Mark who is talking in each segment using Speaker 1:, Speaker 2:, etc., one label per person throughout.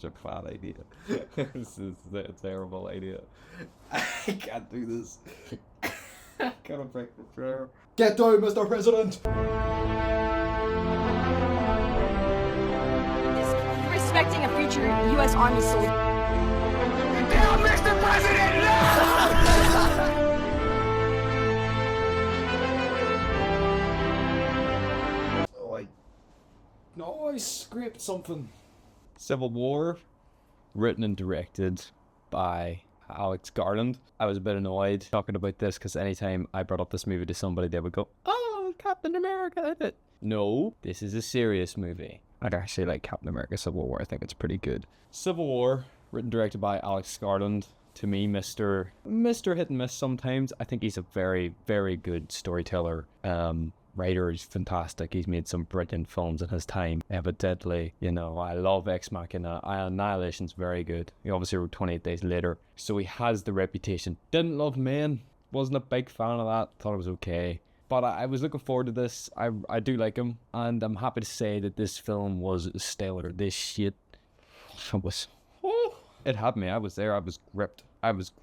Speaker 1: such a bad idea. This is a terrible idea. I can't do this. I can't break the chair. Get down, Mr. President!
Speaker 2: Respecting a future U.S. Army soldier.
Speaker 3: Tell Mr. President, no!
Speaker 1: I scraped something. Civil War, written and directed by Alex Garland. I was a bit annoyed talking about this because anytime I brought up this movie to somebody, they would go, "Oh, Captain America did it." No, this is a serious movie. I'd actually like Captain America Civil War. I think it's pretty good. Civil War, written and directed by Alex Garland. To me, Mr. Hit and Miss sometimes. I think he's a very, very good storyteller. Writer is fantastic. He's made some brilliant films in his time. Evidently, I love Ex Machina. Annihilation's very good. He obviously wrote 28 Days Later, so he has the reputation. Didn't love Men. Wasn't a big fan of that. Thought it was okay. But I was looking forward to this. I do like him, and I'm happy to say that this film was stellar. This shit was... It had me. I was there. I was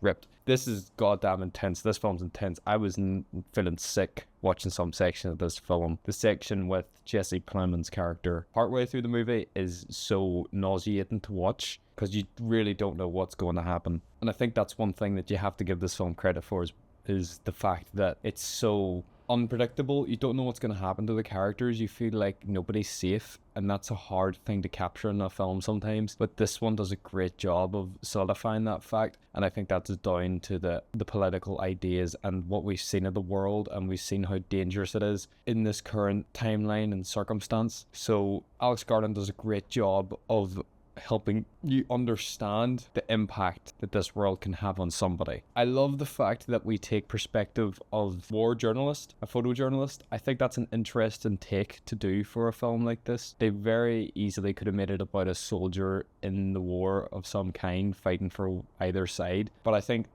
Speaker 1: gripped. This is goddamn intense. This film's intense. I was feeling sick watching some section of this film. The section with Jesse Plemons' character partway through the movie is so nauseating to watch because you really don't know what's going to happen. And I think that's one thing that you have to give this film credit for is the fact that it's so unpredictable. You don't know what's going to happen to the characters. You feel like nobody's safe, and that's a hard thing to capture in a film sometimes, but this one does a great job of solidifying that fact, and I think that's down to the political ideas and what we've seen of the world, and we've seen how dangerous it is in this current timeline and circumstance. So Alex Garland does a great job of helping you understand the impact that this world can have on somebody. I love the fact that we take perspective of war journalist, a photojournalist. I think that's an interesting take to do for a film like this. They very easily could have made it about a soldier in the war of some kind fighting for either side, but I think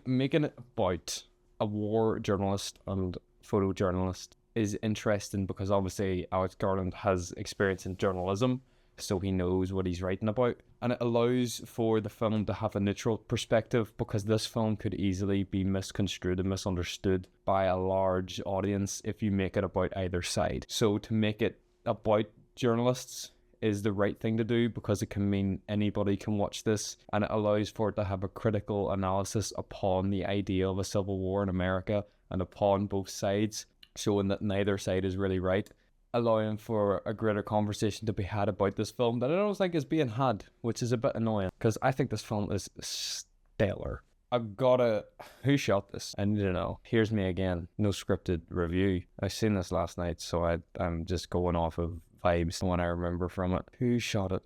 Speaker 1: making it about a war journalist and photojournalist is interesting because obviously Alex Garland has experience in journalism, so he knows what he's writing about, and it allows for the film to have a neutral perspective because this film could easily be misconstrued and misunderstood by a large audience if you make it about either side. So to make it about journalists is the right thing to do because it can mean anybody can watch this, and it allows for it to have a critical analysis upon the idea of a civil war in America and upon both sides, showing that neither side is really right, allowing for a greater conversation to be had about this film that I don't think is being had, which is a bit annoying because I think this film is stellar. Who shot this? I need to know. Here's me again, no scripted review. I seen this last night, so I'm just going off of vibes when I remember from it. Who shot it?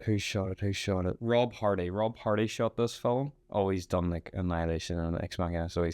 Speaker 1: Rob Hardy shot this film. Oh, he's done like Annihilation and Ex Machina, so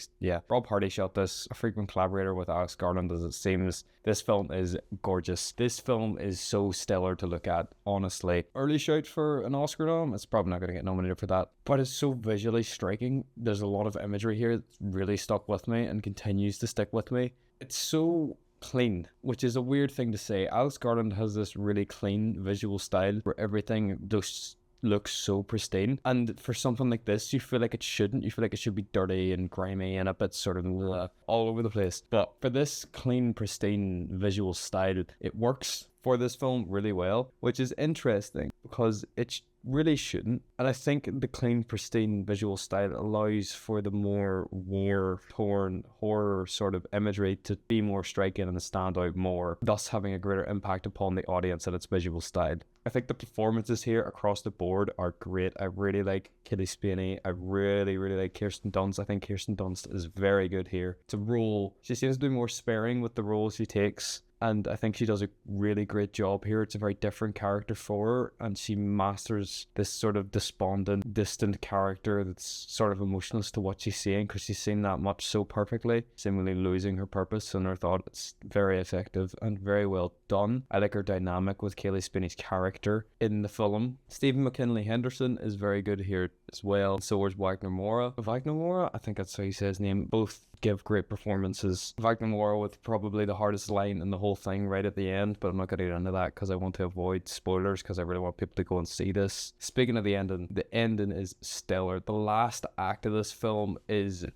Speaker 1: Rob Hardy shot this, a frequent collaborator with Alex Garland as it seems. This film is gorgeous. This film is so stellar to look at, honestly. Early shout for an Oscar nom. It's probably not going to get nominated for that, but it's so visually striking. There's a lot of imagery here that's really stuck with me and continues to stick with me. It's so clean, which is a weird thing to say. Alex Garland has this really clean visual style where everything just looks so pristine, and for something like this you feel like it shouldn't. You feel like it should be dirty and grimy and a bit sort of all over the place, but for this clean, pristine visual style, it works for this film really well, which is interesting because it really shouldn't. And I think the clean, pristine visual style allows for the more war-torn horror sort of imagery to be more striking and stand out more, thus having a greater impact upon the audience and its visual style. I think the performances here across the board are great. I really like Kelly Spinney. I really like Kirsten Dunst. I think Kirsten Dunst is very good here. It's a role, she seems to be more sparing with the roles she takes, and I think she does a really great job here. It's a very different character for her, and she masters this sort of despondent, distant character that's sort of emotionless to what she's seeing because she's seen that much so perfectly, seemingly losing her purpose and her thought. It's very effective and very well done. I like her dynamic with Kaylee Spinney's character in the film. Stephen McKinley Henderson is very good here as well. So is Wagner Moura. I think that's how you say his name. Both give great performances. Wagner Moura with probably the hardest line in the whole whole thing right at the end, but I'm not going to get into that because I want to avoid spoilers because I really want people to go and see this. Speaking of the ending is stellar. The last act of this film is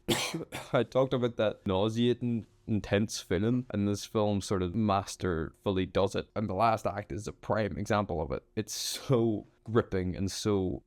Speaker 1: I talked about that nauseating intense feeling, and this film sort of masterfully does it, and the last act is a prime example of it. It's so gripping and so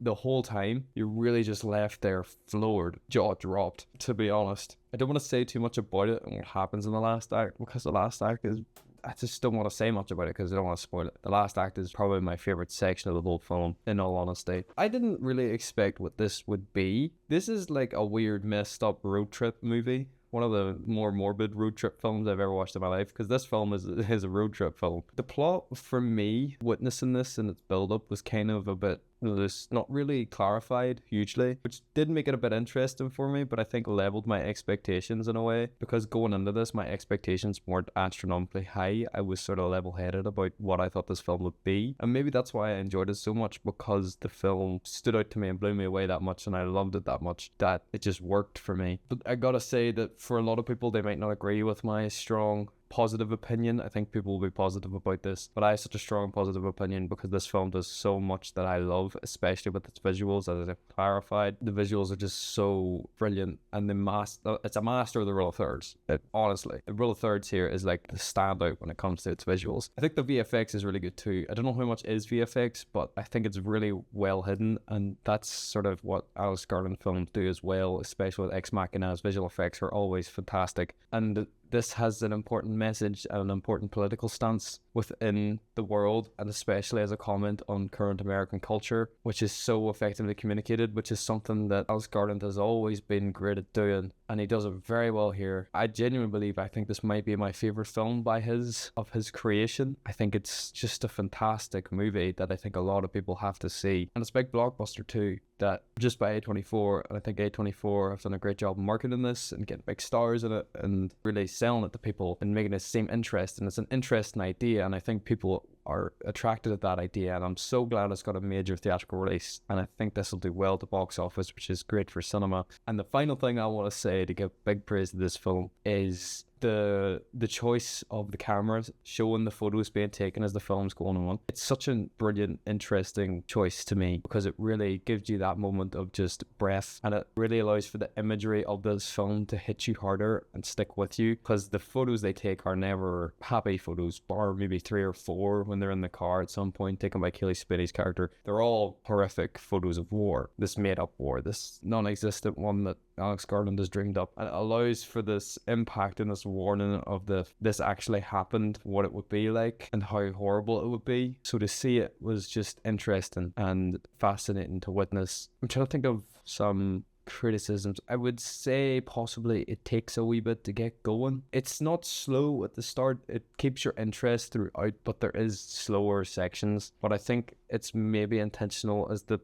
Speaker 1: the whole time you're really just left there floored, jaw dropped, to be honest. I don't want to say too much about it and what happens in the last act, because the last act is, I just don't want to say much about it because I don't want to spoil it. The last act is probably my favorite section of the whole film, in all honesty. I didn't really expect what this would be. This is like a weird messed up road trip movie. One of the more morbid road trip films I've ever watched in my life, because this film is a road trip film. The plot, for me, witnessing this and its build-up, was kind of a bit loose, not really clarified hugely, which did make it a bit interesting for me, but I think leveled my expectations in a way, because going into this, my expectations weren't astronomically high. I was sort of level-headed about what I thought this film would be, and maybe that's why I enjoyed it so much, because the film stood out to me and blew me away that much, and I loved it that much, that it just worked for me. But I gotta say that for a lot of people, they might not agree with my strong positive opinion. I think people will be positive about this, but I have such a strong positive opinion because this film does so much that I love, especially with its visuals. As I've clarified, the visuals are just so brilliant, and it's a master of the rule of thirds. Honestly, the rule of thirds here is like the standout when it comes to its visuals. I think the VFX is really good too. I don't know how much is VFX, but I think it's really well hidden, and that's sort of what Alex Garland films do as well, especially with Ex Machina's visual effects are always fantastic, and this has an important message and an important political stance within the world, and especially as a comment on current American culture, which is so effectively communicated, which is something that Alex Garland has always been great at doing, and he does it very well here. I genuinely believe I think this might be my favorite film of his creation. I think it's just a fantastic movie that I think a lot of people have to see, and it's a big blockbuster too, that just by A24, and I think A24 have done a great job marketing this and getting big stars in it and really selling it to people and making it seem interesting. It's an interesting idea, and I think people are attracted to that idea, and I'm so glad it's got a major theatrical release, and I think this will do well at the box office, which is great for cinema. And the final thing I want to say to give big praise to this film is the choice of the cameras showing the photos being taken as the film's going on. It's such a brilliant, interesting choice to me, because it really gives you that moment of just breath, and it really allows for the imagery of this film to hit you harder and stick with you, because the photos they take are never happy photos, bar maybe 3 or 4 when they're in the car at some point taken by Kaylee Spinney's character. They're all horrific photos of war, this made-up war, this non-existent one that Alex Garland has dreamed up, and it allows for this impact and this warning of this actually happened, what it would be like and how horrible it would be. So to see it was just interesting and fascinating to witness. I'm trying to think of some criticisms. I would say possibly it takes a wee bit to get going. It's not slow at the start, it keeps your interest throughout, but there is slower sections, but I think it's maybe intentional as the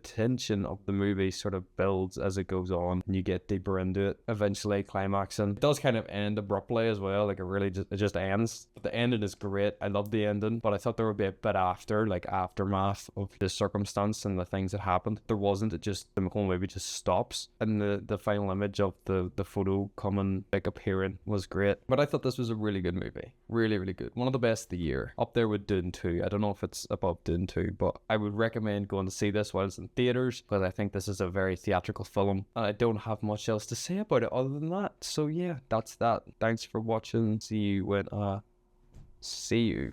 Speaker 1: tension of the movie sort of builds as it goes on and you get deeper into it, eventually climaxing. It does kind of end abruptly as well, like it just ends, but the ending is great. I love the ending, but I thought there would be a bit after, like aftermath of the circumstance and the things that happened. There wasn't. It just, the whole movie just stops, and the final image of the photo coming, like appearing, was great. But I thought this was a really good movie, really good, one of the best of the year, up there with Dune 2. I don't know if it's above Dune 2, but I would recommend going to see this while it's in theaters, because I think this is a very theatrical film, and I don't have much else to say about it other than that. So yeah, that's that. Thanks for watching. See you when see you